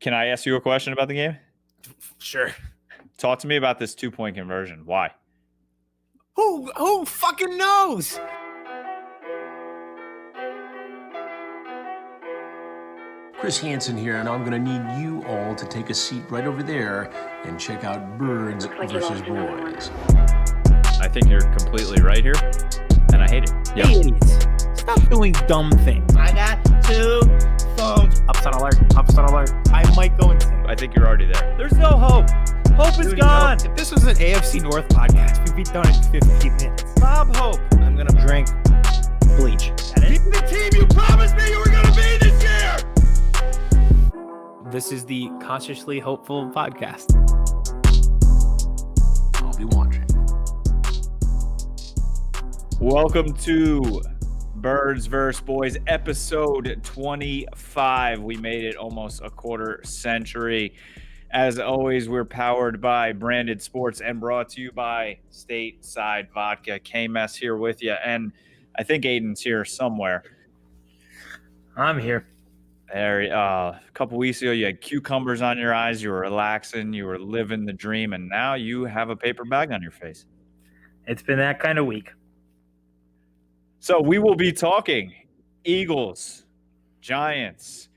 Can I ask you a question about the game? Sure. Talk to me about this 2-point conversion. Why? Who fucking knows? Chris Hansen here, and I'm going to need you all to take a seat right over there and check out Birds versus Boys. I think you're completely right here, and I hate it. Yep. Hey, idiots. Stop doing dumb things. I got 2 phones. Upset alert. I might go insane. I think you're already there. There's no hope. Hope is gone. If this was an AFC North podcast, we'd be done in 15 minutes. Bob Hope. I'm going to drink bleach. Be the team you promised me you were going to be this year! This is the Cautiously Hopeful podcast. I'll be watching. Welcome to Birds vs. Boys, episode 25. We made it almost a quarter century. As always, we're powered by Branded Sports and brought to you by Stateside Vodka. K-Mess here with you, and I think Aiden's here somewhere. I'm here. A couple weeks ago, you had cucumbers on your eyes. You were relaxing. You were living the dream, and now you have a paper bag on your face. It's been that kind of week. So we will be talking Eagles, Giants,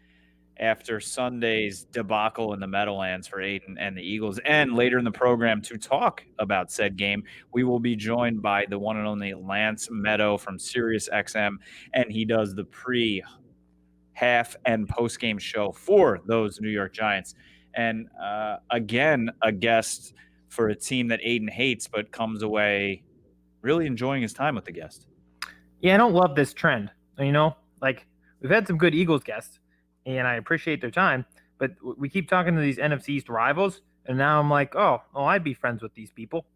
after Sunday's debacle in the Meadowlands for Aiden and the Eagles. And later in the program, to talk about said game, we will be joined by the one and only Lance Meadow from SiriusXM, and he does the half and post-game show for those New York Giants. And again, a guest for a team that Aiden hates, but comes away really enjoying his time with the guest. Yeah, I don't love this trend. You know, like we've had some good Eagles guests, and I appreciate their time, but we keep talking to these NFC East rivals, and now I'm like, oh, I'd be friends with these people.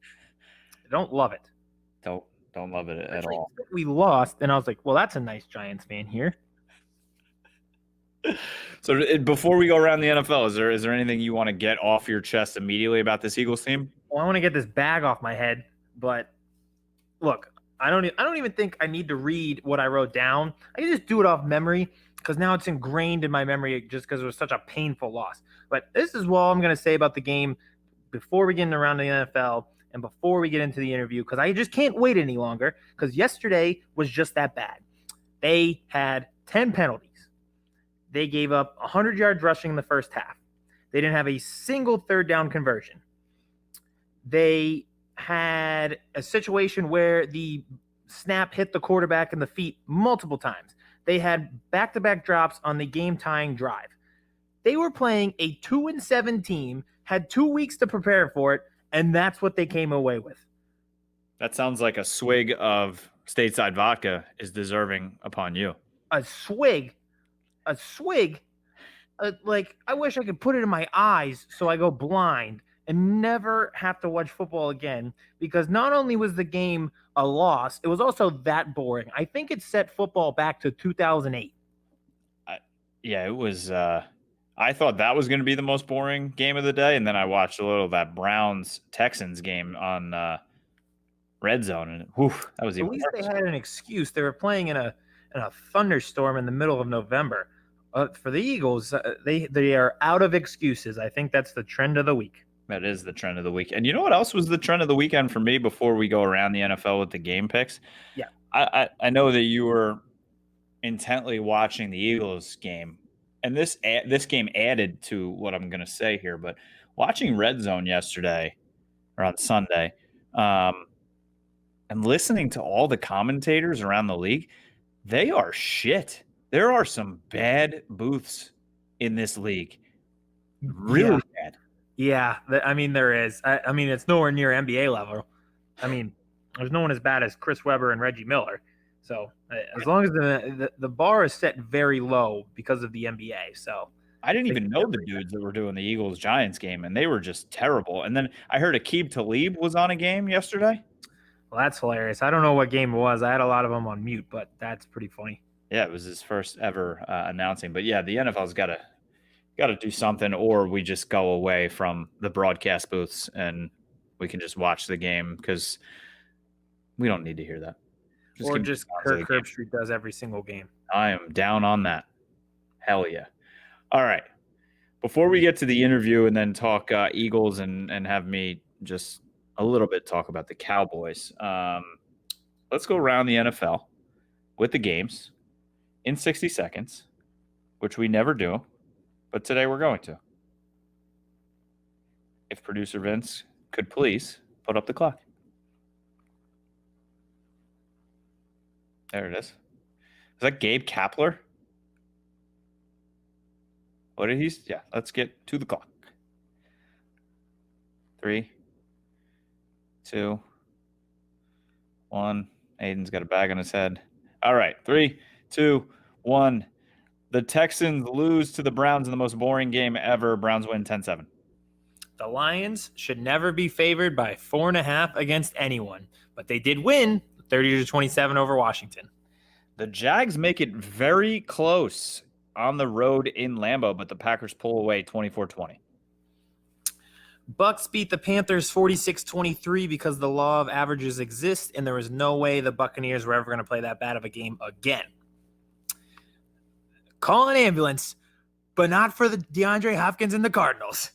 I don't love it. Don't love it at all. We lost, and I was like, well, that's a nice Giants fan here. So before we go around the NFL, is there anything you want to get off your chest immediately about this Eagles team? Well, I want to get this bag off my head, but look, I don't even think I need to read what I wrote down. I can just do it off memory because now it's ingrained in my memory just because it was such a painful loss. But this is all I'm going to say about the game before we get around the NFL and before we get into the interview, because I just can't wait any longer because yesterday was just that bad. They had 10 penalties. They gave up 100 yards rushing in the first half. They didn't have a single third down conversion. They had a situation where the snap hit the quarterback in the feet multiple times. They had back-to-back drops on the game-tying drive. They were playing a 2-7 team, had 2 weeks to prepare for it, and that's what they came away with. That sounds like a swig of Stateside Vodka is deserving upon you. A swig, like I wish I could put it in my eyes so I go blind and never have to watch football again, because not only was the game a loss, it was also that boring. I think it set football back to 2008. Yeah, it was. I thought that was going to be the most boring game of the day, and then I watched a little of that Browns-Texans game on Red Zone, and that was even At least worse. They had an excuse. They were playing in a thunderstorm in the middle of November. For the Eagles, they are out of excuses. I think that's the trend of the week. That is the trend of the week. And you know what else was the trend of the weekend for me before we go around the NFL with the game picks? Yeah. I know that you were intently watching the Eagles game, and this game added to what I'm going to say here, but watching Red Zone yesterday or on Sunday and listening to all the commentators around the league, they are shit. There are some bad booths in this league. Really bad. Yeah, I mean, there is. I mean, it's nowhere near NBA level. I mean, there's no one as bad as Chris Webber and Reggie Miller. So as long as the bar is set very low because of the NBA. So I didn't even know the dudes that were doing the Eagles-Giants game, and they were just terrible. And then I heard Aqib Talib was on a game yesterday. Well, that's hilarious. I don't know what game it was. I had a lot of them on mute, but that's pretty funny. Yeah, it was his first ever announcing. But yeah, the NFL's got to do something, or we just go away from the broadcast booths and we can just watch the game, because we don't need to hear that. Or just Kirk Herbstreit does every single game. I am down on that. Hell yeah. All right. Before we get to the interview and then talk Eagles and have me just a little bit talk about the Cowboys, let's go around the NFL with the games in 60 seconds, which we never do, but today we're going to. If producer Vince could please put up the clock. There it is. Is that Gabe Kapler? What did he? Yeah, let's get to the clock. 3, 2, 1. Aiden's got a bag on his head. All right, 3, 2, 1. The Texans lose to the Browns in the most boring game ever. Browns win 10-7. The Lions should never be favored by 4.5 against anyone, but they did win 30-27 over Washington. The Jags make it very close on the road in Lambeau, but the Packers pull away 24-20. Bucks beat the Panthers 46-23 because the law of averages exists, and there was no way the Buccaneers were ever going to play that bad of a game again. Call an ambulance, but not for the DeAndre Hopkins and the Cardinals.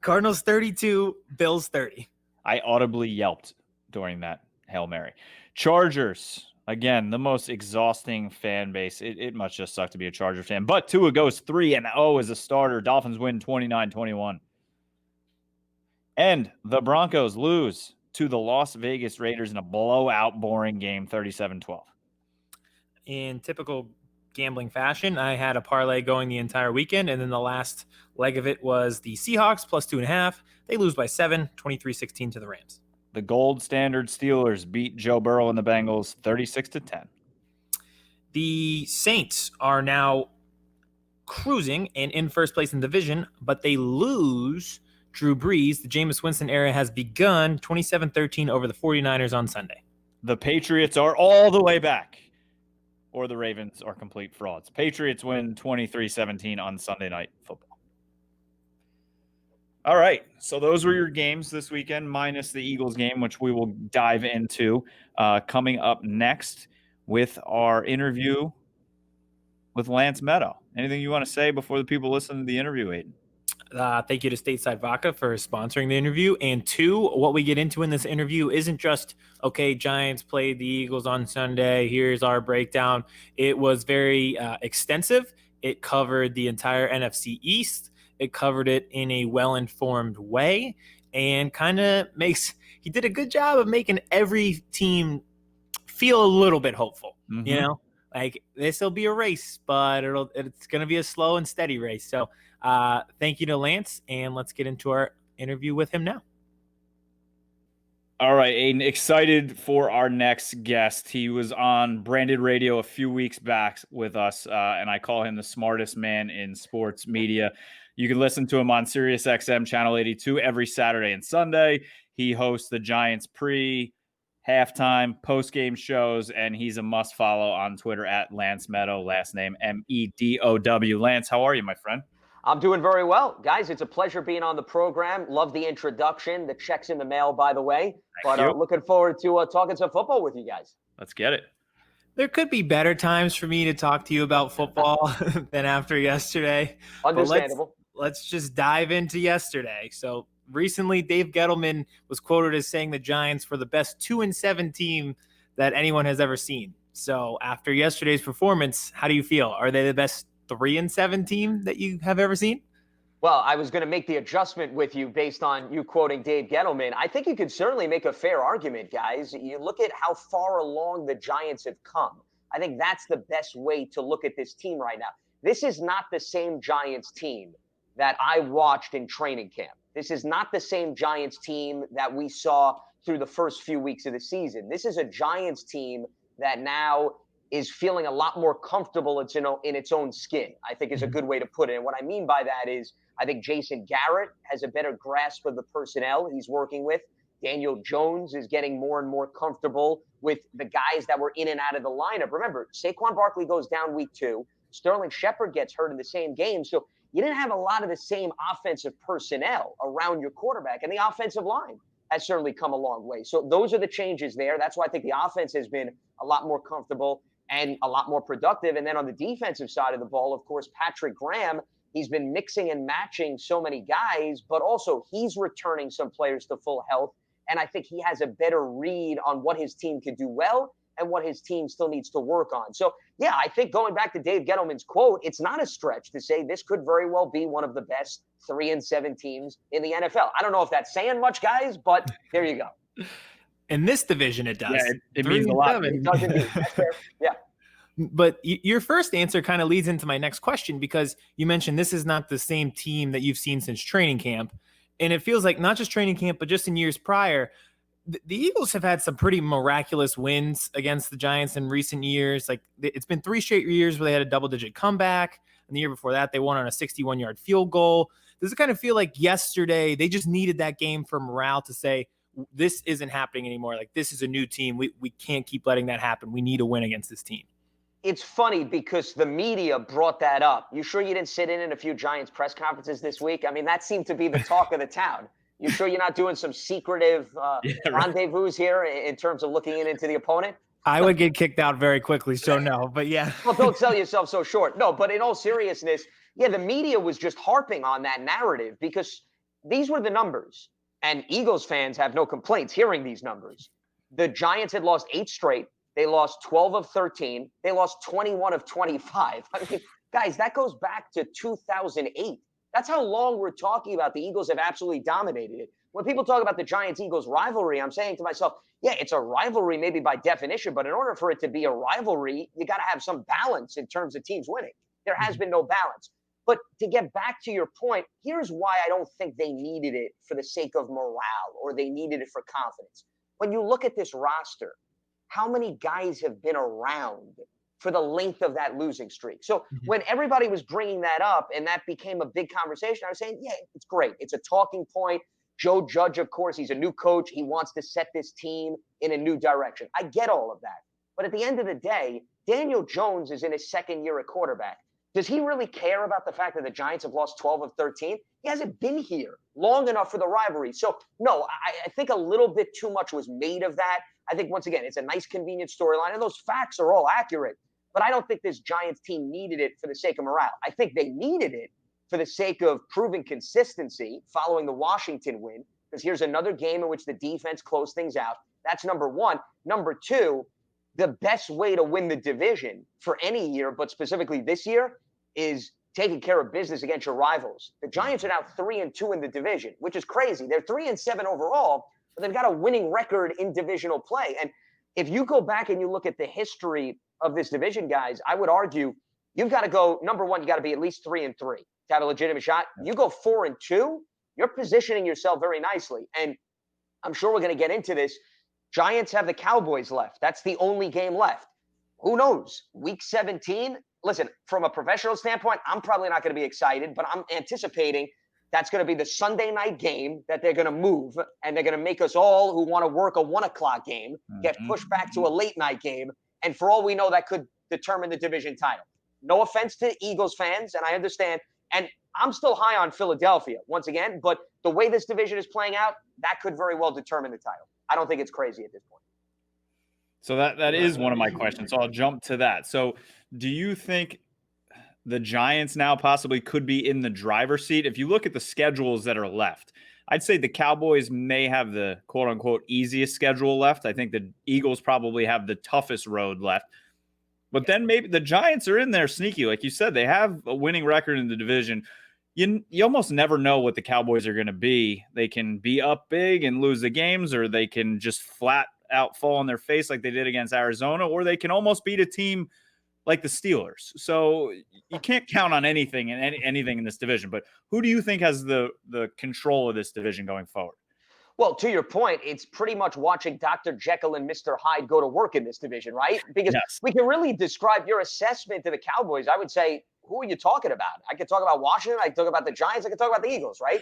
Cardinals 32, Bills 30. I audibly yelped during that Hail Mary. Chargers, again, the most exhausting fan base. It must just suck to be a Charger fan. But Tua goes 3-0 as a starter. Dolphins win 29-21. And the Broncos lose to the Las Vegas Raiders in a blowout, boring game, 37-12. In typical gambling fashion, I had a parlay going the entire weekend, and then the last leg of it was the Seahawks plus 2.5. They lose by 7, 23-16 to the Rams. The gold standard Steelers beat Joe Burrow and the Bengals 36-10. The Saints are now cruising and in first place in the division, but they lose Drew Brees. The Jameis Winston era has begun 27-13 over the 49ers on Sunday. The Patriots are all the way back, or the Ravens are complete frauds. Patriots win 23-17 on Sunday Night Football. All right, so those were your games this weekend, minus the Eagles game, which we will dive into coming up next with our interview with Lance Meadow. Anything you want to say before the people listen to the interview, Aiden? Thank you to Stateside Vodka for sponsoring the interview. And 2, what we get into in this interview isn't just, okay, Giants played the Eagles on Sunday, here's our breakdown. It was very extensive. It covered the entire NFC East. It covered it in a well-informed way, and he did a good job of making every team feel a little bit hopeful. Mm-hmm. You know, like this will be a race, but it's going to be a slow and steady race. So thank you to Lance, and let's get into our interview with him now. All right, Aiden, excited for our next guest. He was on Branded Radio a few weeks back with us, and I call him the smartest man in sports media. You can listen to him on SiriusXM Channel 82 every Saturday and Sunday. He hosts the Giants halftime, post-game shows, and he's a must-follow on Twitter at Lance Meadow, last name Medow. Lance, how are you, my friend? I'm doing very well. Guys, it's a pleasure being on the program. Love the introduction. The check's in the mail, by the way. Thank you. Looking forward to talking some football with you guys. Let's get it. There could be better times for me to talk to you about football than after yesterday. Understandable. Let's just dive into yesterday. So recently, Dave Gettleman was quoted as saying the Giants were the best 2-7 team that anyone has ever seen. So after yesterday's performance, how do you feel? Are they the best 3-7 team that you have ever seen? Well, I was going to make the adjustment with you based on you quoting Dave Gettleman. I think you could certainly make a fair argument, guys. You look at how far along the Giants have come. I think that's the best way to look at this team right now. This is not the same Giants team that I watched in training camp. This is not the same Giants team that we saw through the first few weeks of the season. This is a Giants team that now is feeling a lot more comfortable in its own skin, I think is a good way to put it. And what I mean by that is I think Jason Garrett has a better grasp of the personnel he's working with. Daniel Jones is getting more and more comfortable with the guys that were in and out of the lineup. Remember, Saquon Barkley goes down week 2. Sterling Shepard gets hurt in the same game. So you didn't have a lot of the same offensive personnel around your quarterback, and the offensive line has certainly come a long way. So those are the changes there. That's why I think the offense has been a lot more comfortable and a lot more productive. And then on the defensive side of the ball, of course, Patrick Graham, He's been mixing and matching so many guys, but also he's returning some players to full health. And I think he has a better read on what his team can do well and what his team still needs to work on. So, yeah, I think going back to Dave Gettleman's quote, it's not a stretch to say this could very well be one of the best 3-7 teams in the NFL. I don't know if that's saying much, guys, but there you go. In this division, it does. Yeah, it means a lot. It does indeed. That's fair. Yeah. But your first answer kind of leads into my next question, because you mentioned this is not the same team that you've seen since training camp. And it feels like not just training camp, but just in years prior, the Eagles have had some pretty miraculous wins against the Giants in recent years. Like, it's been 3 straight years where they had a double-digit comeback. And the year before that, they won on a 61-yard field goal. Does it kind of feel like yesterday they just needed that game for morale to say, this isn't happening anymore? Like, this is a new team. We can't keep letting that happen. We need a win against this team. It's funny because the media brought that up. You sure you didn't sit in a few Giants press conferences this week? I mean, that seemed to be the talk of the town. You sure you're not doing some secretive rendezvous here in terms of looking into the opponent? I would get kicked out very quickly, so no. But yeah. Well, don't sell yourself so short. No, but in all seriousness, yeah, the media was just harping on that narrative because these were the numbers. And Eagles fans have no complaints hearing these numbers. The Giants had lost 8 straight. They lost 12 of 13. They lost 21 of 25. I mean, guys, that goes back to 2008. That's how long we're talking about. The Eagles have absolutely dominated it. When people talk about the Giants-Eagles rivalry, I'm saying to myself, yeah, it's a rivalry maybe by definition, but in order for it to be a rivalry, you got to have some balance in terms of teams winning. There has been no balance. But to get back to your point, here's why I don't think they needed it for the sake of morale or they needed it for confidence. When you look at this roster, how many guys have been around for the length of that losing streak? So when everybody was bringing that up and that became a big conversation, I was saying, yeah, it's great. It's a talking point. Joe Judge, of course, he's a new coach. He wants to set this team in a new direction. I get all of that. But at the end of the day, Daniel Jones is in his second year at quarterback. Does he really care about the fact that the Giants have lost 12 of 13? He hasn't been here long enough for the rivalry. So, no, I think a little bit too much was made of that. I think, once again, it's a nice, convenient storyline, and those facts are all accurate. But I don't think this Giants team needed it for the sake of morale. I think they needed it for the sake of proving consistency following the Washington win, because here's another game in which the defense closed things out. That's number one. Number two, the best way to win the division for any year, but specifically this year, is taking care of business against your rivals. The Giants are now 3-2 in the division, which is crazy. They're 3-7 overall, but they've got a winning record in divisional play. And if you go back and you look at the history of this division, guys, I would argue you've got to go, number one, you got to be at least 3-3 to have a legitimate shot. You go 4-2, you're positioning yourself very nicely. And I'm sure we're going to get into this. Giants have the Cowboys left. That's the only game left. Who knows? Week 17. Listen, from a professional standpoint, I'm probably not going to be excited, but I'm anticipating that's going to be the Sunday night game that they're going to move, and they're going to make us all who want to work a 1 o'clock game get pushed back to a late night game. And for all we know, that could determine the division title. No offense to Eagles fans, and I understand. And I'm still high on Philadelphia, once again, but the way this division is playing out, that could very well determine the title. I don't think it's crazy at this point. So that is one of my questions. So I'll jump to that. So do you think the Giants now possibly could be in the driver's seat? If you look at the schedules that are left, I'd say the Cowboys may have the quote unquote easiest schedule left. I think the Eagles probably have the toughest road left. But then maybe the Giants are in there sneaky. Like you said, they have a winning record in the division. You almost never know what the Cowboys are going to be. They can be up big and lose the games, or they can just flat out fall on their face like they did against Arizona, or they can almost beat a team like the Steelers. So you can't count on anything and anything in this division. But who do you think has the control of this division going forward? Well, to your point, it's pretty much watching Dr. Jekyll and Mr. Hyde go to work in this division, right? Because we can really describe your assessment to the Cowboys. I would say, who are you talking about? I could talk about Washington. I could talk about the Giants. I could talk about the Eagles, right?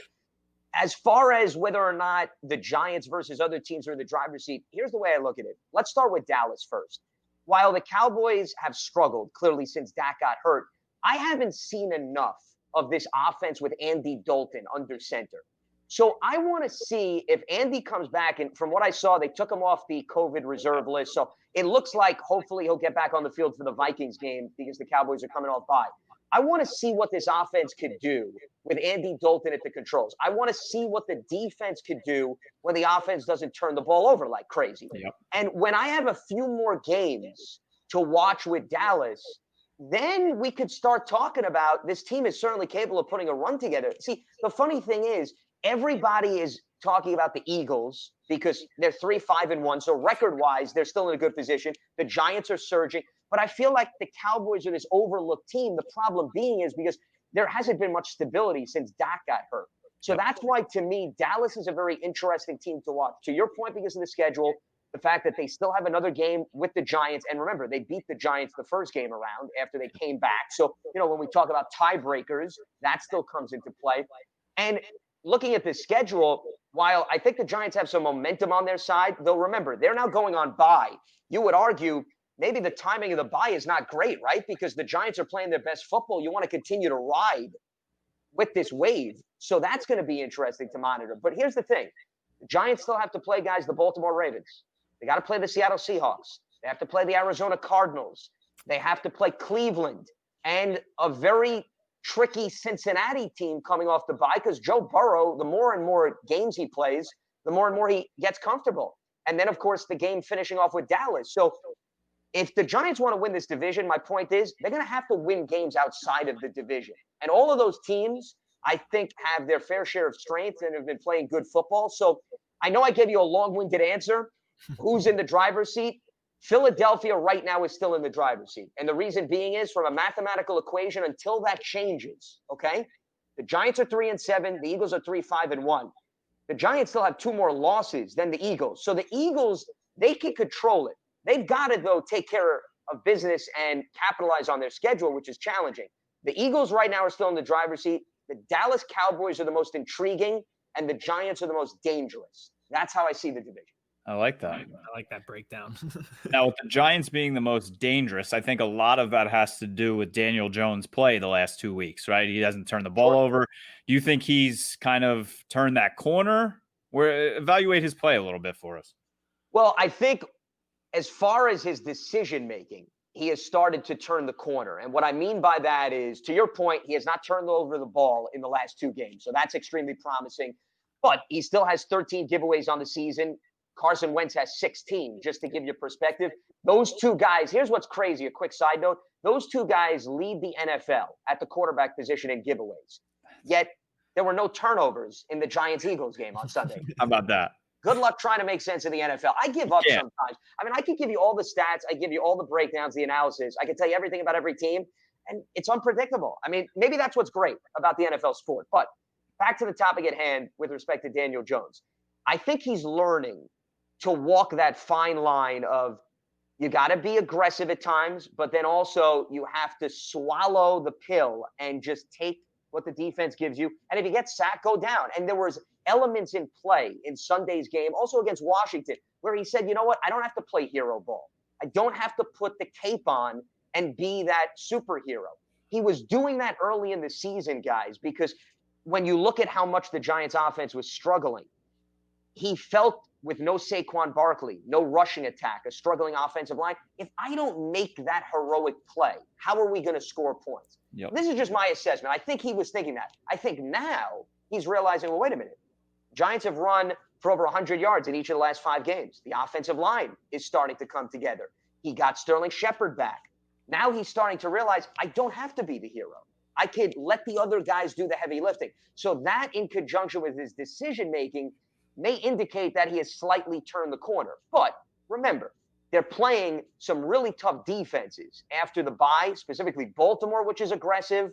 As far as whether or not the Giants versus other teams are in the driver's seat, here's the way I look at it. Let's start with Dallas first. While the Cowboys have struggled, clearly, since Dak got hurt, I haven't seen enough of this offense with Andy Dalton under center. So I want to see if Andy comes back, and from what I saw, they took him off the COVID reserve list. So it looks like hopefully he'll get back on the field for the Vikings game because the Cowboys are coming off bye. I want to see what this offense could do with Andy Dalton at the controls. I want to see what the defense could do when the offense doesn't turn the ball over like crazy. Yep. And when I have a few more games to watch with Dallas, then we could start talking about this team is certainly capable of putting a run together. See, the funny thing is, everybody is talking about the Eagles because they're 3-5-1. So record-wise, they're still in a good position. The Giants are surging. But I feel like the Cowboys are this overlooked team. The problem being is because there hasn't been much stability since Dak got hurt. So that's why, to me, Dallas is a very interesting team to watch. To your point, because of the schedule, the fact that they still have another game with the Giants. And remember, they beat the Giants the first game around after they came back. So, when we talk about tiebreakers, that still comes into play. And looking at the schedule, while I think the Giants have some momentum on their side, though, remember, they're now going on bye. You would argue maybe the timing of the bye is not great, right? Because the Giants are playing their best football. You want to continue to ride with this wave. So that's going to be interesting to monitor. But here's the thing. The Giants still have to play, guys, the Baltimore Ravens. They got to play the Seattle Seahawks. They have to play the Arizona Cardinals. They have to play Cleveland and a very tricky Cincinnati team coming off the bye because Joe Burrow, the more and more games he plays, the more and more he gets comfortable. And then, of course, the game finishing off with Dallas. So if the Giants want to win this division, my point is they're going to have to win games outside of the division. And all of those teams, I think, have their fair share of strengths and have been playing good football. So I know I gave you a long-winded answer. Who's in the driver's seat? Philadelphia right now is still in the driver's seat. And the reason being is from a mathematical equation until that changes, okay? The Giants are 3-7. The Eagles are 3-5-1. The Giants still have 2 more losses than the Eagles. So the Eagles, they can control it. They've got to, though, take care of business and capitalize on their schedule, which is challenging. The Eagles right now are still in the driver's seat. The Dallas Cowboys are the most intriguing, and the Giants are the most dangerous. That's how I see the division. I like that. I like that breakdown. Now, with the Giants being the most dangerous, I think a lot of that has to do with Daniel Jones' play the last 2 weeks, right? He hasn't turned the ball over. Do you think he's kind of turned that corner? Evaluate his play a little bit for us. Well, I think as far as his decision-making, he has started to turn the corner. And what I mean by that is, to your point, he has not turned over the ball in the last 2 games. So that's extremely promising. But he still has 13 giveaways on the season. Carson Wentz has 16, just to give you perspective. Those 2 guys, here's what's crazy, a quick side note. Those 2 guys lead the NFL at the quarterback position in giveaways. Yet there were no turnovers in the Giants-Eagles game on Sunday. How about that? Good luck trying to make sense of the NFL. I give up sometimes. I mean, I could give you all the stats. I give you all the breakdowns, the analysis. I can tell you everything about every team, and it's unpredictable. I mean, maybe that's what's great about the NFL sport. But back to the topic at hand with respect to Daniel Jones. I think he's learning to walk that fine line of you got to be aggressive at times, but then also you have to swallow the pill and just take what the defense gives you. And if you get sacked, go down. And there was elements in play in Sunday's game, also against Washington, where he said, you know what? I don't have to play hero ball. I don't have to put the cape on and be that superhero. He was doing that early in the season, guys, because when you look at how much the Giants offense was struggling, he felt with no Saquon Barkley, no rushing attack, a struggling offensive line, if I don't make that heroic play, how are we going to score points? Yep. This is just my assessment. I think he was thinking that. I think now he's realizing, well, wait a minute. Giants have run for over 100 yards in each of the last 5 games. The offensive line is starting to come together. He got Sterling Shepard back. Now he's starting to realize I don't have to be the hero. I could let the other guys do the heavy lifting. So that in conjunction with his decision-making may indicate that he has slightly turned the corner. But remember, they're playing some really tough defenses after the bye, specifically Baltimore, which is aggressive.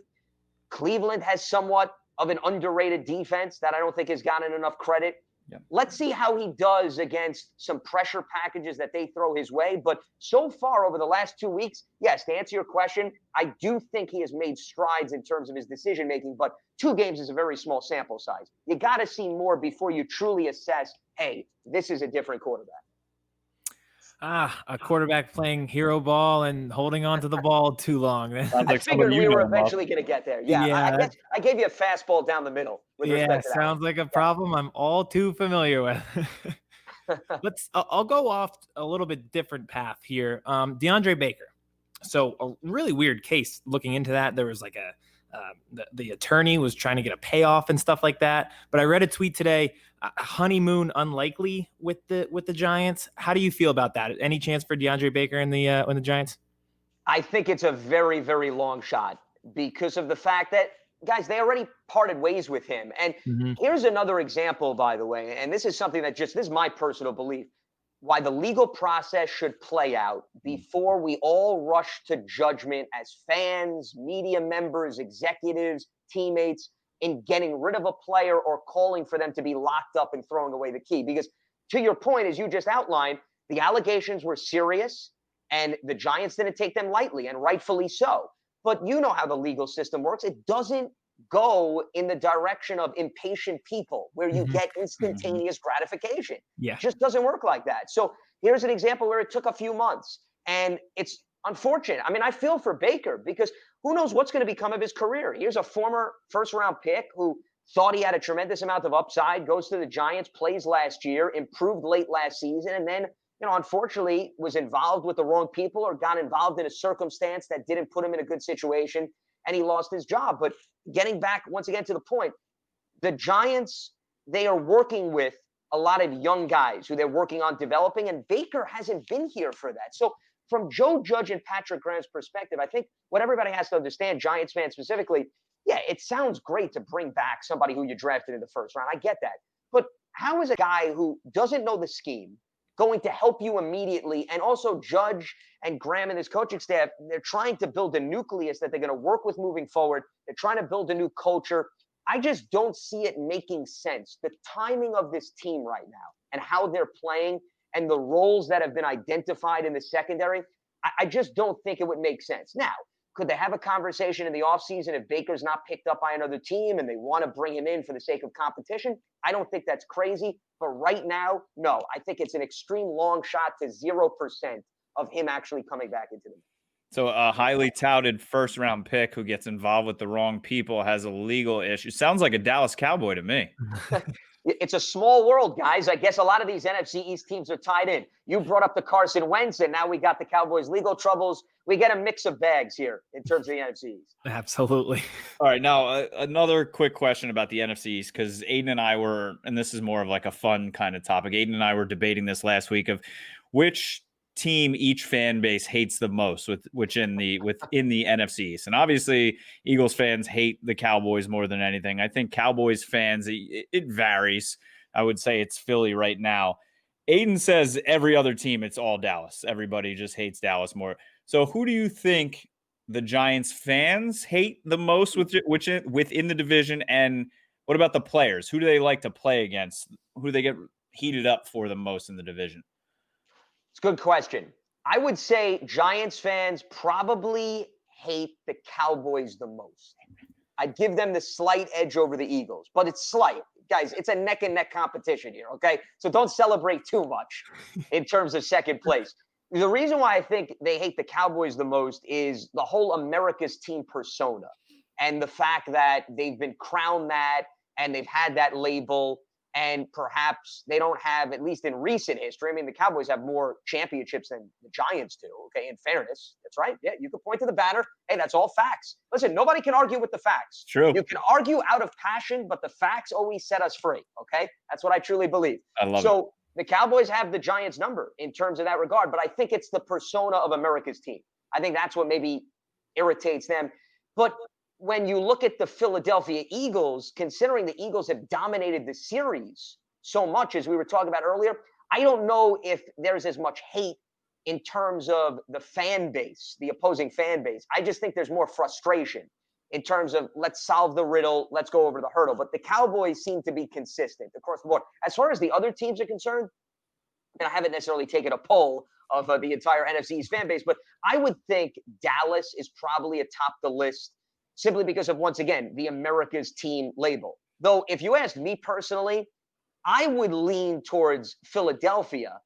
Cleveland has somewhat of an underrated defense that I don't think has gotten enough credit. Yep. Let's see how he does against some pressure packages that they throw his way. But so far over the last 2 weeks, yes, to answer your question, I do think he has made strides in terms of his decision-making, but 2 games is a very small sample size. You got to see more before you truly assess, hey, this is a different quarterback. A quarterback playing hero ball and holding on to the ball too long. I figured we were eventually going to get there. Yeah, I gave you a fastball down the middle. Sounds like a problem I'm all too familiar with. I'll go off a little bit different path here. DeAndre Baker. So a really weird case looking into that. There was like the attorney was trying to get a payoff and stuff like that. But I read a tweet today, honeymoon unlikely with the Giants. How do you feel about that? Any chance for DeAndre Baker in the Giants? I think it's a very, very long shot because of the fact that, guys, they already parted ways with him. And here's another example, by the way, and this is something that this is my personal belief, why the legal process should play out before we all rush to judgment as fans, media members, executives, teammates, in getting rid of a player or calling for them to be locked up and throwing away the key. Because to your point, as you just outlined, the allegations were serious and the Giants didn't take them lightly, and rightfully so. But you know how the legal system works. It doesn't go in the direction of impatient people where you get instantaneous gratification. Yeah. It just doesn't work like that. So here's an example where it took a few months, and it's unfortunate. I mean, I feel for Baker because who knows what's going to become of his career. Here's a former first-round pick who thought he had a tremendous amount of upside, goes to the Giants, plays last year, improved late last season, and then unfortunately was involved with the wrong people or got involved in a circumstance that didn't put him in a good situation, and he lost his job. But getting back once again to the point, the Giants, they are working with a lot of young guys who they're working on developing, and Baker hasn't been here for that. So from Joe Judge and Patrick Graham's perspective, I think what everybody has to understand, Giants fans specifically, yeah, it sounds great to bring back somebody who you drafted in the first round. I get that. But how is a guy who doesn't know the scheme going to help you immediately? And also Judge and Graham and his coaching staff, they're trying to build a nucleus that they're going to work with moving forward. They're trying to build a new culture. I just don't see it making sense. The timing of this team right now and how they're playing and the roles that have been identified in the secondary, I just don't think it would make sense. Now, could they have a conversation in the offseason if Baker's not picked up by another team and they want to bring him in for the sake of competition? I don't think that's crazy. But right now, no. I think it's an extreme long shot to 0% of him actually coming back into the game. So a highly touted first-round pick who gets involved with the wrong people has a legal issue. Sounds like a Dallas Cowboy to me. It's a small world, guys. I guess a lot of these NFC East teams are tied in. You brought up the Carson Wentz, and now we got the Cowboys' legal troubles. We get a mix of bags here in terms of the NFC East. Absolutely. All right, now another quick question about the NFC East, because Aiden and I were, and this is more of like a fun kind of topic, Aiden and I were debating this last week of which team each fan base hates the most within the NFC East. And obviously Eagles fans hate the Cowboys more than anything. I think Cowboys fans, it varies. I would say it's Philly right now. Aiden says every other team, it's all Dallas. Everybody just hates Dallas more. So who do you think the Giants fans hate the most within the division? And what about the players? Who do they like to play against? Who do they get heated up for the most in the division? It's a good question. I would say Giants fans probably hate the Cowboys the most. I'd give them the slight edge over the Eagles, but it's slight. Guys, it's a neck-and-neck competition here, okay? So don't celebrate too much in terms of second place. The reason why I think they hate the Cowboys the most is the whole America's team persona and the fact that they've been crowned that and they've had that label. And perhaps they don't have, at least in recent history, I mean, the Cowboys have more championships than the Giants do, okay, in fairness. That's right. Yeah, you can point to the banner. Hey, that's all facts. Listen, nobody can argue with the facts. True. You can argue out of passion, but the facts always set us free, okay? That's what I truly believe. I love it. So the Cowboys have the Giants number in terms of that regard, but I think it's the persona of America's team. I think that's what maybe irritates them. But when you look at the Philadelphia Eagles, considering the Eagles have dominated the series so much, as we were talking about earlier, I don't know if there's as much hate in terms of the fan base, the opposing fan base. I just think there's more frustration in terms of let's solve the riddle, let's go over the hurdle. But the Cowboys seem to be consistent across the board. As far as the other teams are concerned, and I haven't necessarily taken a poll of the entire NFC East fan base, but I would think Dallas is probably atop the list, simply because of, once again, the America's team label. Though, if you asked me personally, I would lean towards Philadelphia,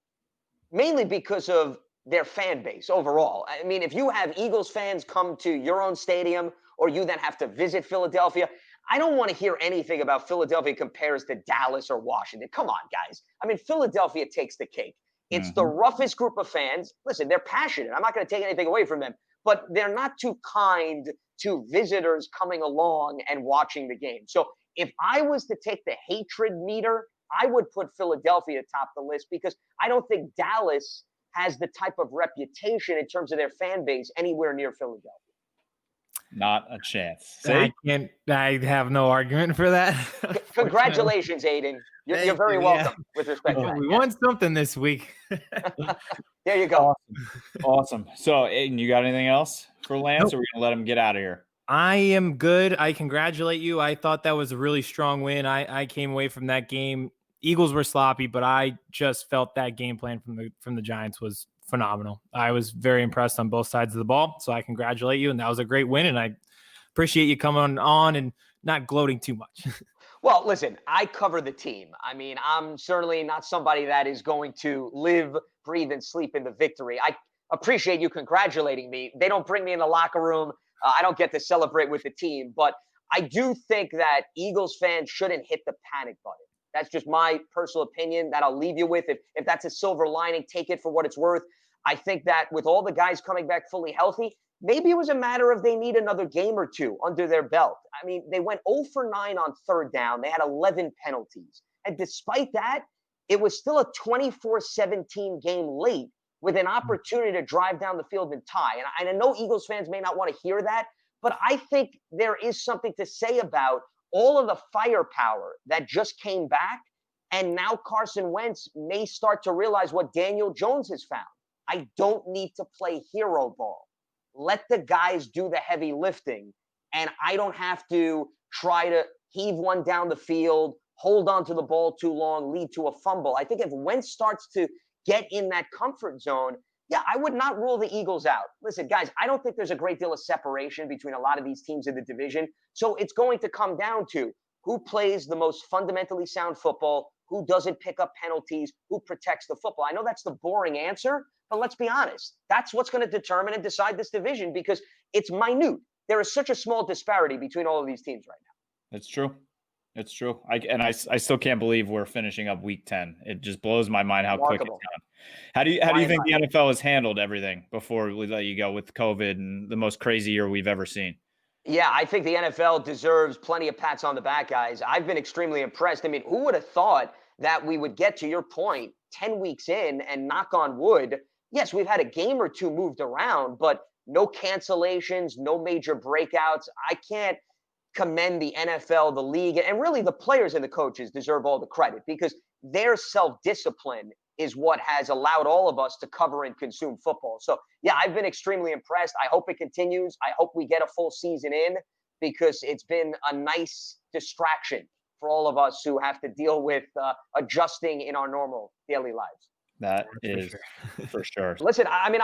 mainly because of their fan base overall. I mean, if you have Eagles fans come to your own stadium, or you then have to visit Philadelphia, I don't want to hear anything about Philadelphia compares to Dallas or Washington. Come on, guys. I mean, Philadelphia takes the cake. It's the roughest group of fans. Listen, they're passionate. I'm not going to take anything away from them. but they're not too kind to visitors coming along and watching the game. So if I was to take the hatred meter, I would put Philadelphia atop the list because I don't think Dallas has the type of reputation in terms of their fan base anywhere near Philadelphia. Not a chance. I See? can't. I have no argument for that. Congratulations, Aiden. You're Thank very you, welcome with respect to Well, that. we won something this week. There you go. Awesome. So, Aiden, you got anything else for Lance, Nope. or are we going to let him get out of here? I am good. I congratulate you. I thought that was a really strong win. I came away from that game. Eagles were sloppy, but I just felt that game plan from the Giants was phenomenal. I was very impressed on both sides of the ball. So I congratulate you. And that was a great win. And I appreciate you coming on and not gloating too much. Well, listen, I cover the team. I mean, I'm certainly not somebody that is going to live, breathe, and sleep in the victory. I appreciate you congratulating me. They don't bring me in the locker room. I don't get to celebrate with the team. But I do think that Eagles fans shouldn't hit the panic button. That's just my personal opinion that I'll leave you with. If that's a silver lining, take it for what it's worth. I think that with all the guys coming back fully healthy, maybe it was a matter of they need another game or two under their belt. I mean, they went 0 for 9 on third down. They had 11 penalties. And despite that, it was still a 24-17 game late with an opportunity to drive down the field and tie. And I know Eagles fans may not want to hear that, but I think there is something to say about all of the firepower that just came back. And now Carson Wentz may start to realize what Daniel Jones has found. I don't need to play hero ball. Let the guys do the heavy lifting, and I don't have to try to heave one down the field, hold on to the ball too long, lead to a fumble. I think if Wentz starts to get in that comfort zone, yeah, I would not rule the Eagles out. Listen, guys, I don't think there's a great deal of separation between a lot of these teams in the division. So it's going to come down to who plays the most fundamentally sound football, who doesn't pick up penalties, who protects the football. I know that's the boring answer, but let's be honest. That's what's going to determine and decide this division because it's minute. There is such a small disparity between all of these teams right now. It's true. It's true. I still can't believe we're finishing up week 10. It just blows my mind how quick it's Remarkable. gone. How do you think the NFL has handled everything before we let you go with COVID and the most crazy year we've ever seen? Yeah, I think the NFL deserves plenty of pats on the back, guys. I've been extremely impressed. I mean, who would have thought that we would get to your point 10 weeks in and knock on wood? Yes, we've had a game or two moved around, but no cancellations, no major breakouts. I can't commend the NFL, the league, and really the players and the coaches deserve all the credit because their self-discipline is what has allowed all of us to cover and consume football. So, yeah, I've been extremely impressed. I hope it continues. I hope we get a full season in because it's been a nice distraction for all of us who have to deal with adjusting in our normal daily lives. That is for sure. Listen, I mean,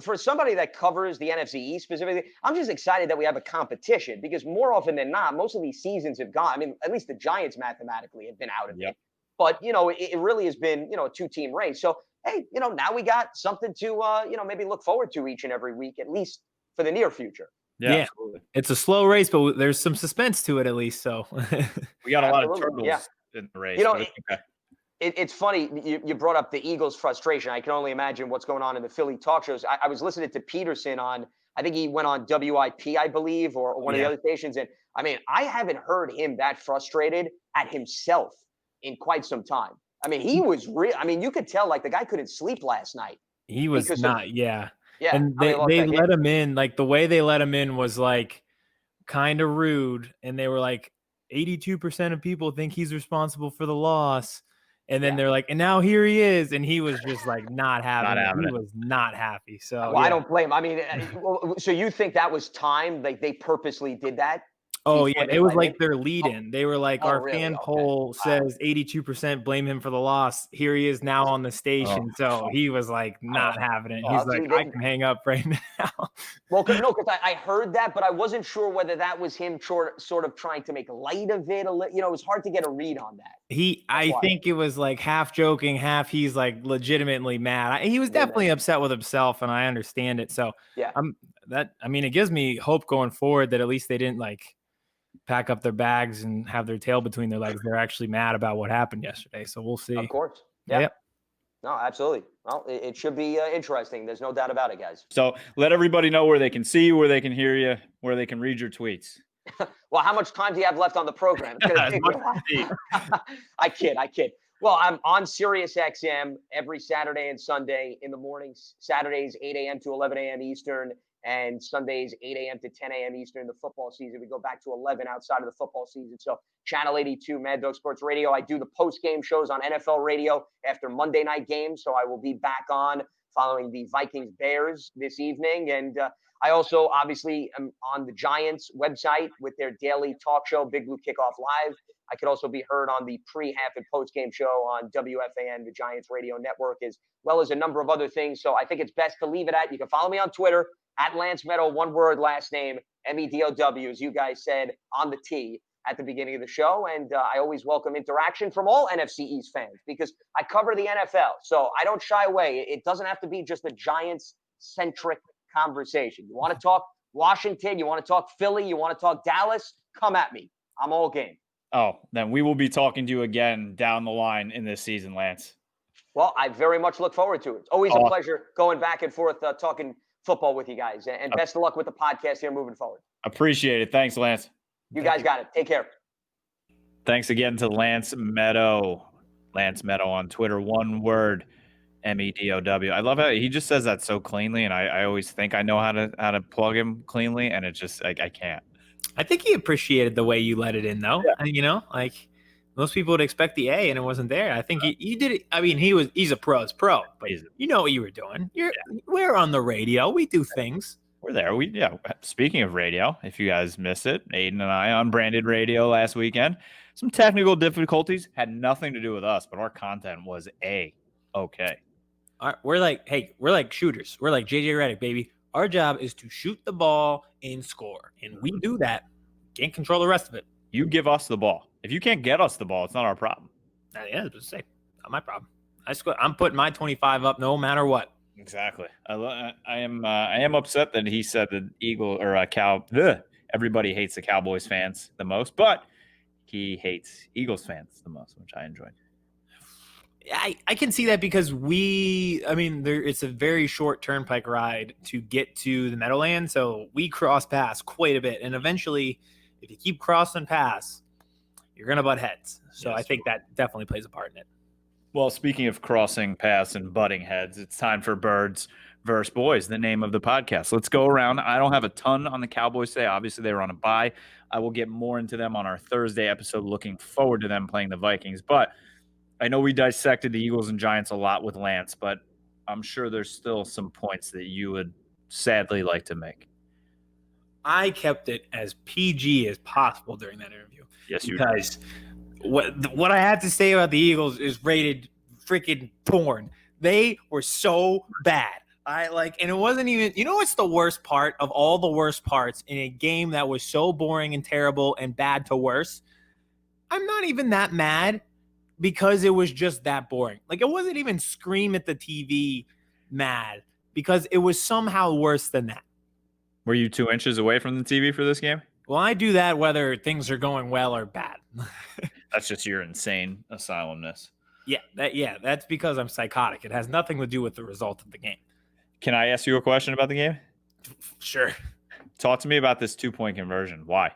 for somebody that covers the NFC East specifically, I'm just excited that we have a competition because more often than not, most of these seasons have gone. I mean, at least the Giants mathematically have been out of it. But, it really has been, a two-team race. So, hey, now we got something to, maybe look forward to each and every week, at least for the near future. Yeah, Yeah. absolutely. It's a slow race, but there's some suspense to it at least. So We got a lot of Absolutely, turtles in the race. You know, but it's okay. It's funny you brought up the Eagles' frustration. I can only imagine what's going on in the Philly talk shows. I was listening to Peterson on, I think he went on WIP, I believe, or one of the other stations. And I mean, I haven't heard him that frustrated at himself in quite some time. I mean, he was real. I mean, you could tell like the guy couldn't sleep last night. he was Because of- not. Yeah. Yeah. And I mean, look, they that let him in. Like the way they let him in was like kind of rude. And they were like, 82% of people think he's responsible for the loss. And then they're like, and now here he is. And he was just like not having it. He was not happy. So well, I don't blame him. I mean, so you think that was timed? Like they purposely did that? Oh, before yeah. they It was let like him? their lead in. They were like, Oh, our really? fan Okay. poll Wow. says 82% blame him for the loss. Here he is now on the station. So he was like not having it. He's so like, he I didn't- can hang up right now. Well, no, because I heard that, but I wasn't sure whether that was him sort of trying to make light of it. It was hard to get a read on that. I why. think it was like half joking, half he's like legitimately mad. He was Really definitely upset with himself, and I understand it. So Yeah. it gives me hope going forward that at least they didn't like pack up their bags and have their tail between their legs. They're actually mad about what happened yesterday. So we'll see. Of course. Yeah. Yep. No, absolutely. Well, it should be interesting. There's no doubt about it, guys. So let everybody know where they can see you, where they can hear you, where they can read your tweets. Well, how much time do you have left on the program? It's gonna As take much me a while. as you need. I kid. Well, I'm on Sirius XM every Saturday and Sunday in the mornings. Saturdays 8 a.m. to 11 a.m. Eastern, and Sundays 8 a.m. to 10 a.m. Eastern. The football season, we go back to 11 outside of the football season. So Channel 82, Mad Dog Sports Radio. I do the post-game shows on NFL Radio after Monday night games. So I will be back on following the Vikings Bears this evening, and I also obviously am on the Giants website with their daily talk show, Big Blue Kickoff Live. I could also be heard on the pre-half and post-game show on WFAN, the Giants radio network, as well as a number of other things. So I think it's best to leave it at, you can follow me on Twitter, at Lance Meadow, one word, last name, MEDOW, as you guys said, on the T at the beginning of the show. And I always welcome interaction from all NFC East fans because I cover the NFL. So I don't shy away. It doesn't have to be just a Giants-centric conversation. You want to talk Washington, you want to talk Philly, you want to talk Dallas, come at me. I'm all game. Oh, then we will be talking to you again down the line in this season, Lance. Well, I very much look forward to it. It's always a pleasure going back and forth talking football with you guys. And best of luck with the podcast here moving forward. Appreciate it. Thanks, Lance. You guys got it. Take care. Thanks again to Lance Meadow. Lance Meadow on Twitter, one word, MEDOW. I love how he just says that so cleanly, and I always think I know how to plug him cleanly, and it's just like I can't. I think he appreciated the way you let it in, though. Yeah. You know, like most people would expect the A, and it wasn't there. I think he did it. I mean, he's a pro. It's pro, but you know what you were doing. We're on the radio. We do things. We're there. Speaking of radio, if you guys missed it, Aiden and I on Branded Radio last weekend. Some technical difficulties had nothing to do with us, but our content was okay. We're like shooters. We're like JJ Redick, baby. Our job is to shoot the ball and score, and we do that. Can't control the rest of it. You give us the ball. If you can't get us the ball, it's not our problem. Yeah, just say not my problem. I'm putting my 25 up no matter what. Exactly. I am upset that he said the Eagle or everybody hates the Cowboys fans the most, but he hates Eagles fans the most, which I enjoyed. I can see that because it's a very short turnpike ride to get to the Meadowlands, so we cross paths quite a bit, and eventually, if you keep crossing paths, you're gonna butt heads. So yes, I think that definitely plays a part in it. Well, speaking of crossing paths and butting heads, it's time for Birds versus Boys, the name of the podcast. Let's go around. I don't have a ton on the Cowboys today. Obviously, they were on a bye. I will get more into them on our Thursday episode. Looking forward to them playing the Vikings, but I know we dissected the Eagles and Giants a lot with Lance, but I'm sure there's still some points that you would sadly like to make. I kept it as PG as possible during that interview. Yes, you because what I had to say about the Eagles is rated freaking porn. They were so bad. And it wasn't even, what's the worst part of all the worst parts in a game that was so boring and terrible and bad to worse? I'm not even that mad because it was just that boring. Like, it wasn't even scream at the TV mad because it was somehow worse than that. Were you 2 inches away from the TV for this game? Well, I do that whether things are going well or bad. That's just your insane asylumness. Yeah, that's because I'm psychotic. It has nothing to do with the result of the game. Can I ask you a question about the game? Sure. Talk to me about this 2-point conversion. Why?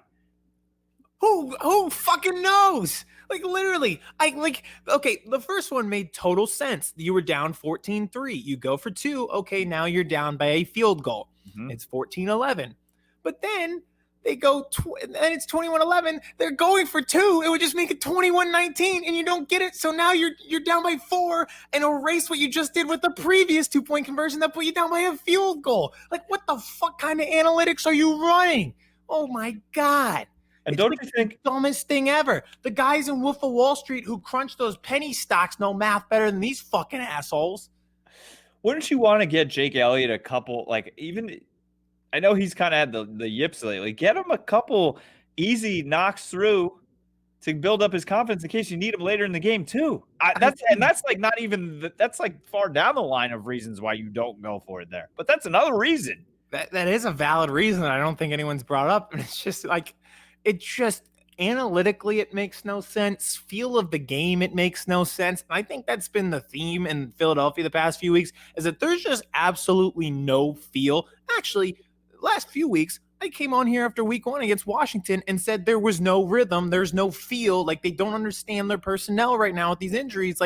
Who fucking knows? Like, literally, the first one made total sense. You were down 14-3. You go for 2. Okay, now you're down by a field goal. Mm-hmm. It's 14-11. But then they go, and it's 21-11. They're going for 2. It would just make it 21-19, and you don't get it. So now you're down by 4 and erase what you just did with the previous 2-point conversion that put you down by a field goal. Like, what the fuck kind of analytics are you running? Oh, my God. And don't you think the dumbest thing ever? The guys in Wolf of Wall Street who crunch those penny stocks know math better than these fucking assholes. Wouldn't you want to get Jake Elliott a couple, I know he's kind of had the yips lately. Get him a couple easy knocks through to build up his confidence in case you need him later in the game too. That's far down the line of reasons why you don't go for it there. But that's another reason. That is a valid reason. I don't think anyone's brought up. And it's just like, analytically, it makes no sense. Feel of the game, it makes no sense. I think that's been the theme in Philadelphia the past few weeks, is that there's just absolutely no feel. Actually, last few weeks, I came on here after week 1 against Washington and said there was no rhythm, there's no feel, like they don't understand their personnel right now with these injuries.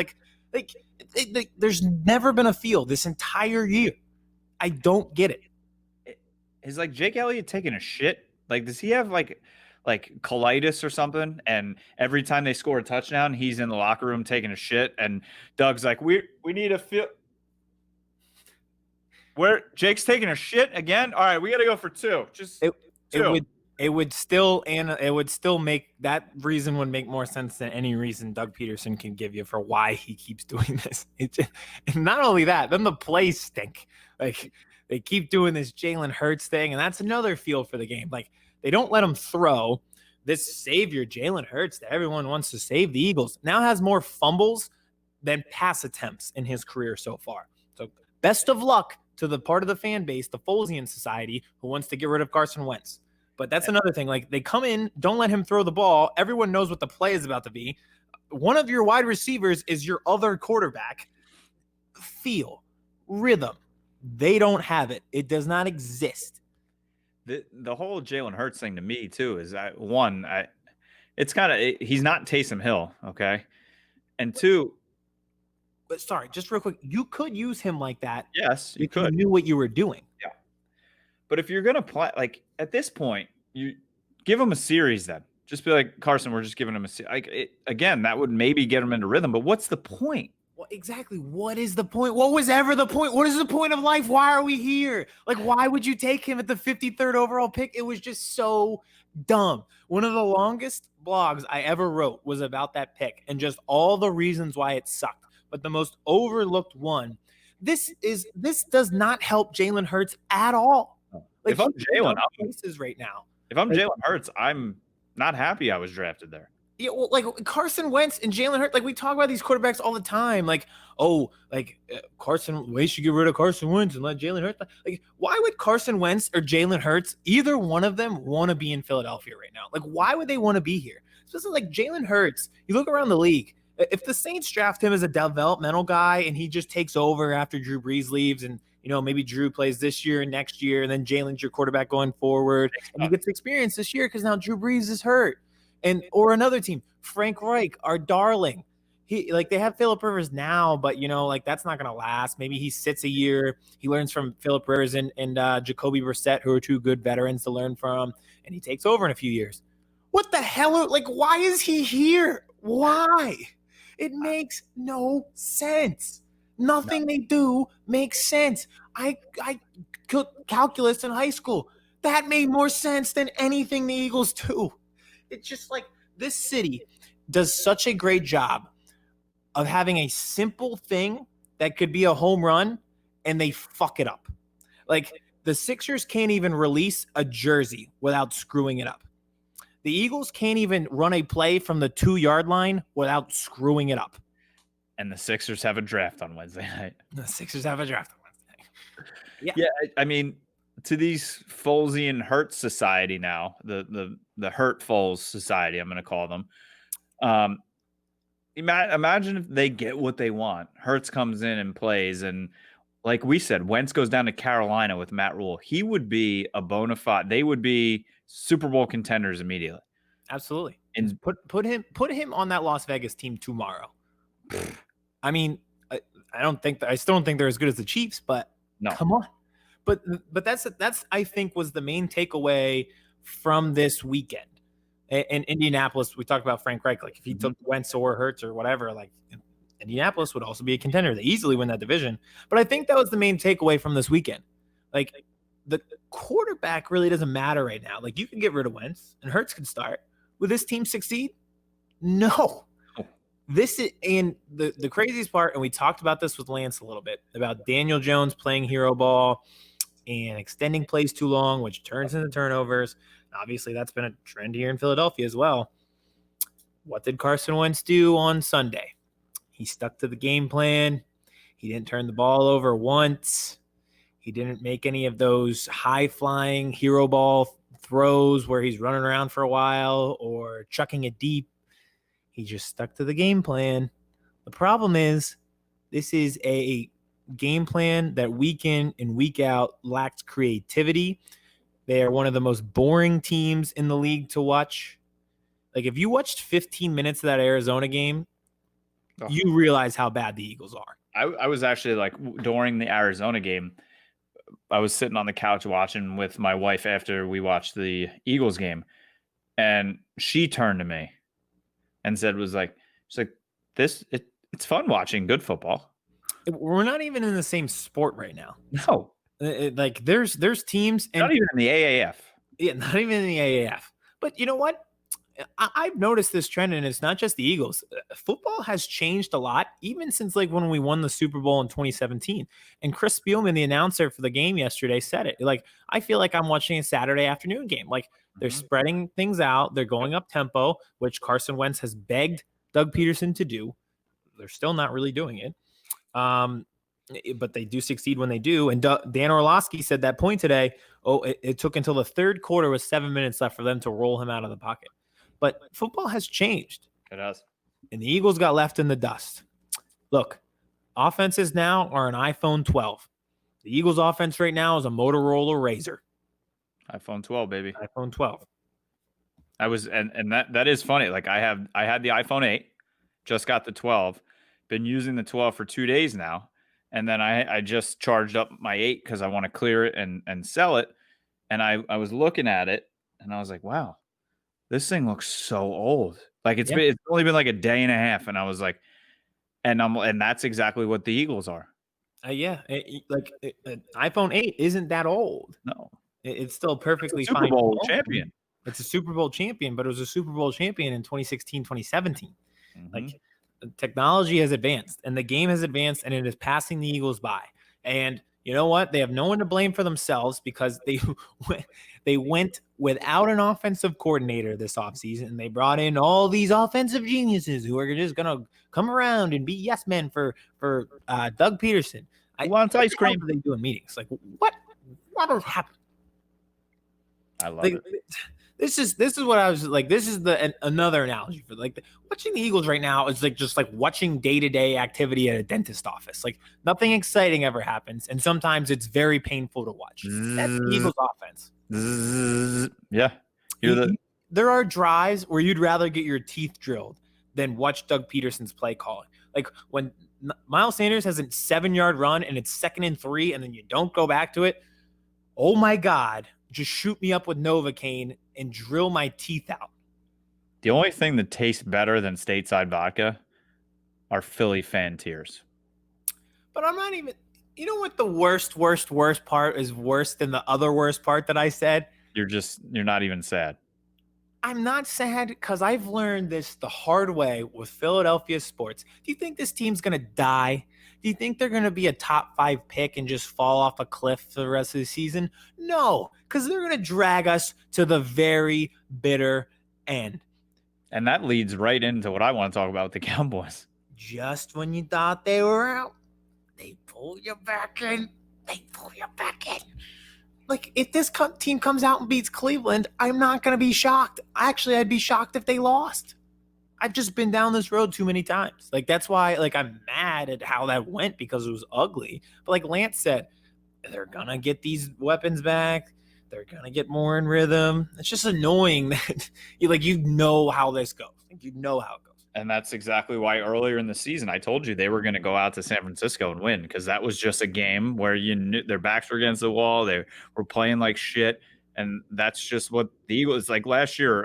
There's never been a feel this entire year. I don't get it. Is like Jake Elliott taking a shit? Like, does he have like colitis or something? And every time they score a touchdown, he's in the locker room taking a shit. And Doug's like, we need a feel. Where Jake's taking a shit again? All right, we got to go for 2. Just two. It would still make that reason would make more sense than any reason Doug Peterson can give you for why he keeps doing this. And not only that, then the plays stink. Like, they keep doing this Jalen Hurts thing, and that's another feel for the game. Like, they don't let him throw. This savior, Jalen Hurts, that everyone wants to save the Eagles, now has more fumbles than pass attempts in his career so far. So best of luck to the part of the fan base, the Folesian Society, who wants to get rid of Carson Wentz. But that's another thing. Like, they come in, don't let him throw the ball. Everyone knows what the play is about to be. One of your wide receivers is your other quarterback. Feel, rhythm. They don't have it. It does not exist. The whole Jalen Hurts thing to me too is it's kind of, he's not Taysom Hill, okay, and 2. But sorry, just real quick, you could use him like that. Yes, you if you could. knew what you were doing. Yeah, but if you're gonna play, like, at this point, you give him a series. Then just be like, Carson, we're just giving him a series. Again, that would maybe get him into rhythm. But what's the point? Well, exactly. What is the point? What was ever the point? What is the point of life? Why are we here? Like, why would you take him at the 53rd overall pick? It was just so dumb. One of the longest blogs I ever wrote was about that pick and just all the reasons why it sucked. But the most overlooked one, this does not help Jalen Hurts at all. Like, if I'm Jalen, right now. If I'm Jalen Hurts, I'm not happy I was drafted there. Yeah, well, like Carson Wentz and Jalen Hurts, like we talk about these quarterbacks all the time. Like, we should get rid of Carson Wentz and let Jalen Hurts. Like, why would Carson Wentz or Jalen Hurts, either one of them, want to be in Philadelphia right now? Like, why would they want to be here? Especially like Jalen Hurts. You look around the league. If the Saints draft him as a developmental guy and he just takes over after Drew Brees leaves, and maybe Drew plays this year and next year, and then Jalen's your quarterback going forward, and he gets experience this year because now Drew Brees is hurt. Or another team, Frank Reich, our darling. They have Phillip Rivers now, but that's not going to last. Maybe he sits a year. He learns from Phillip Rivers and Jacoby Brissett, who are 2 good veterans to learn from, and he takes over in a few years. What the hell? Why is he here? Why? It makes no sense. Nothing they do makes sense. I took calculus in high school. That made more sense than anything the Eagles do. It's just like this city does such a great job of having a simple thing that could be a home run, and they fuck it up. Like, the Sixers can't even release a jersey without screwing it up. The Eagles can't even run a play from the 2-yard line without screwing it up. And the Sixers have a draft on Wednesday night. The Sixers have a draft on Wednesday night. Yeah, I mean, to these Folesian Hurt Society now, the Hurt Foles Society, I'm going to call them. Imagine if they get what they want. Hurts comes in and plays, and like we said, Wentz goes down to Carolina with Matt Rule. He would be a bona fide. They would be Super Bowl contenders immediately. Absolutely. And put him on that Las Vegas team tomorrow. I mean, I still don't think they're as good as the Chiefs, but no, come on. But that's I think was the main takeaway from this weekend. In Indianapolis, we talked about Frank Reich. Like, if he took Wentz or Hurts or whatever, like, Indianapolis would also be a contender. They easily win that division. But I think that was the main takeaway from this weekend. Like, the quarterback really doesn't matter right now. Like, you can get rid of Wentz and Hurts can start. Will this team succeed? No. This is, and the craziest part, and we talked about this with Lance a little bit, about Daniel Jones playing hero ball and extending plays too long, which turns into turnovers. Obviously, that's been a trend here in Philadelphia as well. What did Carson Wentz do on Sunday? He stuck to the game plan. He didn't turn the ball over once. He didn't make any of those high-flying hero ball throws where he's running around for a while or chucking it deep. He just stuck to the game plan. The problem is this is a game plan that week in and week out lacks creativity. They are one of the most boring teams in the league to watch. Like, if you watched 15 minutes of that Arizona game, you realize how bad the Eagles are. I was actually like, during the Arizona game, I was sitting on the couch watching with my wife after we watched the Eagles game, and she turned to me and said, she's like, it's fun watching good football. We're not even in the same sport right now. No, Like, there's teams, and not even in the AAF. Yeah, not even in the AAF. But you know what? I've noticed this trend, and it's not just the Eagles. Football has changed a lot, even since like when we won the Super Bowl in 2017. And Chris Spielman, the announcer for the game yesterday, said it. Like, I feel like I'm watching a Saturday afternoon game. Like, they're spreading things out. They're going up tempo, which Carson Wentz has begged Doug Peterson to do. They're still not really doing it. But they do succeed when they do. And Dan Orlovsky said that point today. It took until the third quarter with 7 minutes left for them to roll him out of the pocket. But football has changed. It has. And the Eagles got left in the dust. Look, offenses now are an iPhone 12. The Eagles offense right now is a Motorola Razr. iPhone 12, baby. iPhone 12. I was, and that is funny. Like, I had the iPhone 8, just got the 12, been using the 12 for 2 days now. And then I just charged up my 8 because I want to clear it and sell it. And I was looking at it and I was like, wow, this thing looks so old. Like, it's only been like a day and a half. And I was like, and that's exactly what the Eagles are. iPhone 8 isn't that old. No, it's still perfectly Super fine. Bowl champion. It's a Super Bowl champion, but it was a Super Bowl champion in 2016, 2017. Like, technology has advanced and the game has advanced, and it is passing the Eagles by. And you know what? They have no one to blame for themselves because they went without an offensive coordinator this offseason, and they brought in all these offensive geniuses who are just going to come around and be yes men for Doug Peterson. Who wants ice cream? What are they doing meetings? Like, what has happened? I love it. This is what I was like. This is another analogy for watching the Eagles right now is just like watching day-to-day activity at a dentist office. Like, nothing exciting ever happens, and sometimes it's very painful to watch. That's the Eagles offense. Yeah, there are drives where you'd rather get your teeth drilled than watch Doug Peterson's play calling. Like, when Miles Sanders has a 7-yard run and it's 2nd and 3, and then you don't go back to it. Oh my God. Just shoot me up with Novocaine and drill my teeth out. The only thing that tastes better than stateside vodka are Philly fan tears. But I'm not even, you know what the worst part is worse than the other worst part that I said? You're not even sad. I'm not sad because I've learned this the hard way with Philadelphia sports. Do you think this team's going to die? Do you think they're going to be a top 5 pick and just fall off a cliff for the rest of the season? No, because they're going to drag us to the very bitter end. And that leads right into what I want to talk about with the Cowboys. Just when you thought they were out, they pull you back in. Like, if this team comes out and beats Cleveland, I'm not going to be shocked. Actually, I'd be shocked if they lost. I've just been down this road too many times. Like, that's why, I'm mad at how that went because it was ugly. But like Lance said, they're going to get these weapons back. They're going to get more in rhythm. It's just annoying that you know how this goes. You know how it goes. And that's exactly why earlier in the season, I told you they were going to go out to San Francisco and win, because that was just a game where you knew their backs were against the wall. They were playing like shit. And that's just what the Eagles, like last year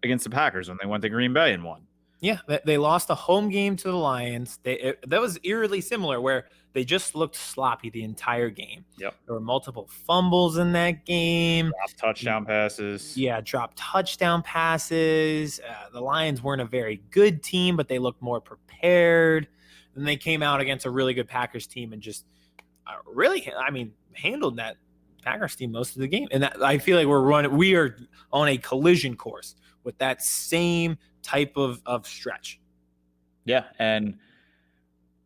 against the Packers when they went to Green Bay and won. Yeah, they lost a home game to the Lions. That was eerily similar, where they just looked sloppy the entire game. Yep. There were multiple fumbles in that game. Dropped touchdown passes. Yeah, dropped touchdown passes. The Lions weren't a very good team, but they looked more prepared. And they came out against a really good Packers team and just handled that Packers team most of the game. And I feel like we are on a collision course with that same type of stretch. Yeah, and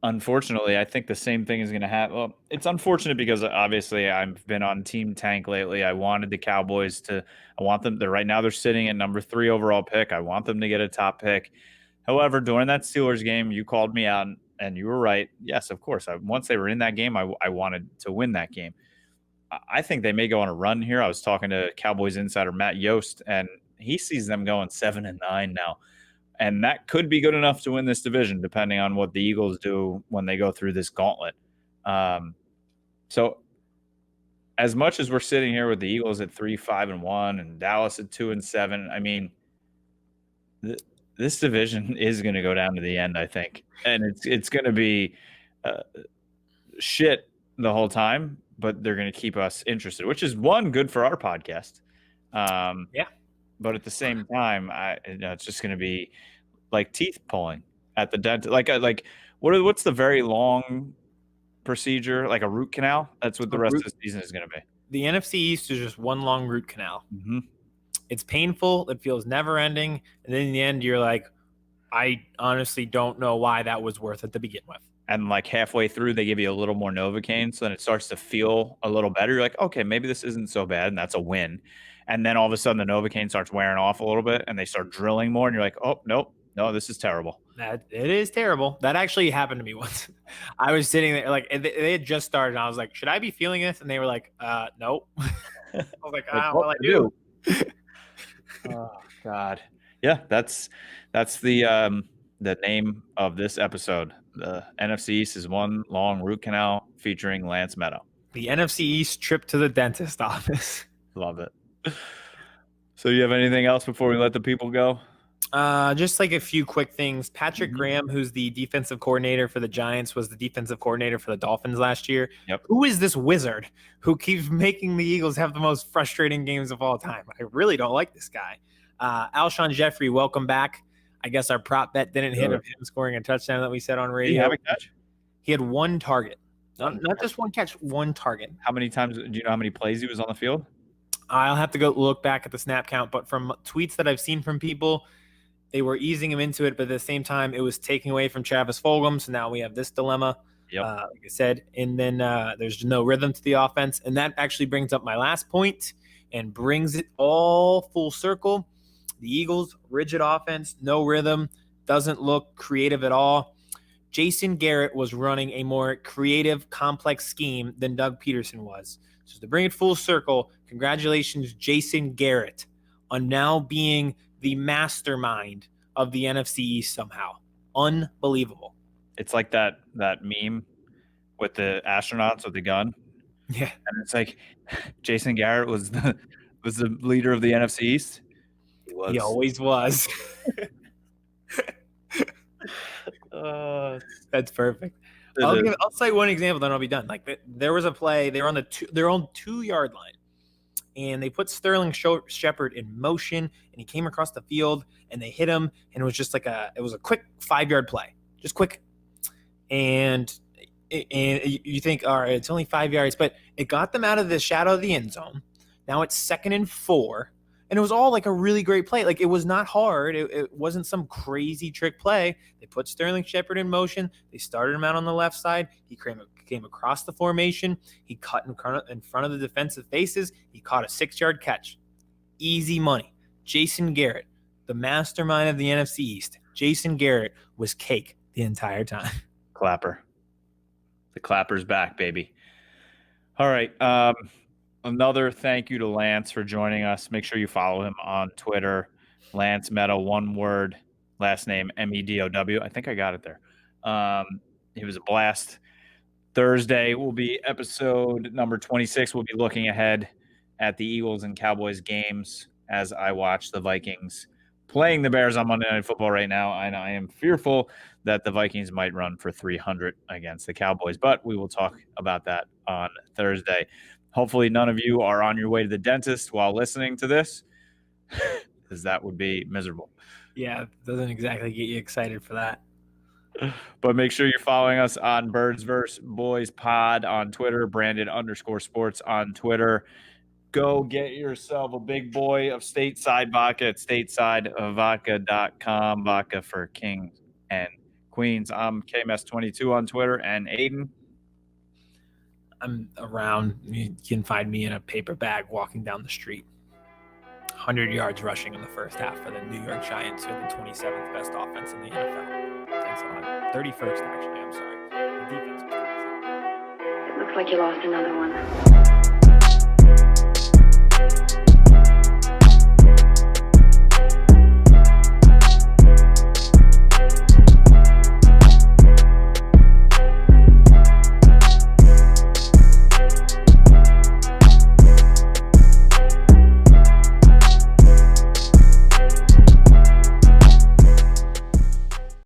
unfortunately, I think the same thing is going to happen. Well, it's unfortunate because obviously I've been on Team Tank lately. I wanted the Cowboys I want them to, right now they're sitting at number 3 overall pick. I want them to get a top pick. However, during that Steelers game, you called me out and you were right. Yes, of course. Once they were in that game, I wanted to win that game. I think they may go on a run here. I was talking to Cowboys insider Matt Yost, and he sees them going 7-9 now. And that could be good enough to win this division, depending on what the Eagles do when they go through this gauntlet. So as much as we're sitting here with the Eagles at 3-5-1 and Dallas at 2-7, I mean, this division is going to go down to the end, I think. And it's going to be shit the whole time, but they're going to keep us interested, which is good for our podcast. Yeah. But at the same time, it's just going to be like teeth pulling at the dentist. Like what's the very long procedure? Like a root canal? That's what the rest of the season is going to be. The NFC East is just one long root canal. Mm-hmm. It's painful. It feels never ending. And then in the end, you're like, I honestly don't know why that was worth it to begin with. And like halfway through, they give you a little more Novocaine. So then it starts to feel a little better. You're like, okay, maybe this isn't so bad. And that's a win. And then all of a sudden the Novocaine starts wearing off a little bit and they start drilling more. And you're like, oh, nope, no, this is terrible. It is terrible. That actually happened to me once. I was sitting there, like, they had just started. And I was like, should I be feeling this? And they were like, nope. I was like, well, I do. Oh, God. Yeah, that's the name of this episode. The NFC East is one long root canal featuring Lance Meadow. The NFC East trip to the dentist office. Love it. So you have anything else before we let the people go? Just like a few quick things. Patrick Graham, who's the defensive coordinator for the Giants, was the defensive coordinator for the Dolphins last year. Yep. Who is this wizard who keeps making the Eagles have the most frustrating games of all time? I really don't like this guy. Alshon Jeffrey, welcome back. I guess our prop bet didn't hit of him scoring a touchdown that we said on radio. Did he have a catch? He had one target. Not just one catch, one target. How many times? Do you know how many plays he was on the field? I'll have to go look back at the snap count, but from tweets that I've seen from people, they were easing him into it, but at the same time, it was taking away from Travis Fulgham. So now we have this dilemma, like I said. And then there's no rhythm to the offense. And that actually brings up my last point and brings it all full circle. The Eagles, rigid offense, no rhythm, doesn't look creative at all. Jason Garrett was running a more creative, complex scheme than Doug Peterson was. So to bring it full circle, congratulations, Jason Garrett, on now being the mastermind of the NFC East somehow. Unbelievable. It's like that meme with the astronauts with the gun. Yeah. And it's like Jason Garrett was the leader of the NFC East. He always was. That's perfect. I'll cite one example, then I'll be done. Like there was a play, they were on their own 2-yard line, and they put Sterling Shepard in motion, and he came across the field, and they hit him, and it was just like it was a quick 5-yard play, just quick. And you think, all right, it's only 5 yards, but it got them out of the shadow of the end zone. Now it's 2nd and 4. And it was all like a really great play. Like it was not hard. It wasn't some crazy trick play. They put Sterling Shepard in motion. They started him out on the left side. He came across the formation. He cut in front of the defensive faces. He caught a 6-yard catch. Easy money. Jason Garrett, the mastermind of the NFC East. Jason Garrett was cake the entire time. Clapper. The clapper's back, baby. All right. Another thank you to Lance for joining us. Make sure you follow him on Twitter. Lance Meadow, one word, last name Medow. I think I got it there. He was a blast. Thursday will be episode number 26. We'll be looking ahead at the Eagles and Cowboys games as I watch the Vikings playing the Bears on Monday Night Football right now. And I am fearful that the Vikings might run for 300 against the Cowboys, but we will talk about that on Thursday. Hopefully none of you are on your way to the dentist while listening to this, because that would be miserable. Yeah, it doesn't exactly get you excited for that. But make sure you're following us on Birds vs. Boys Pod on Twitter, Brandon_sports on Twitter. Go get yourself a big boy of stateside vodka at statesidevodka.com. Vodka for kings and Queens. I'm KMS22 on Twitter. And Aiden? I'm around. You can find me in a paper bag walking down the street. 100 yards rushing in the first half for the New York Giants, who are the 27th best offense in the NFL. Thanks a lot. 31st, actually. I'm sorry. The defense was 27th. It looks like you lost another one.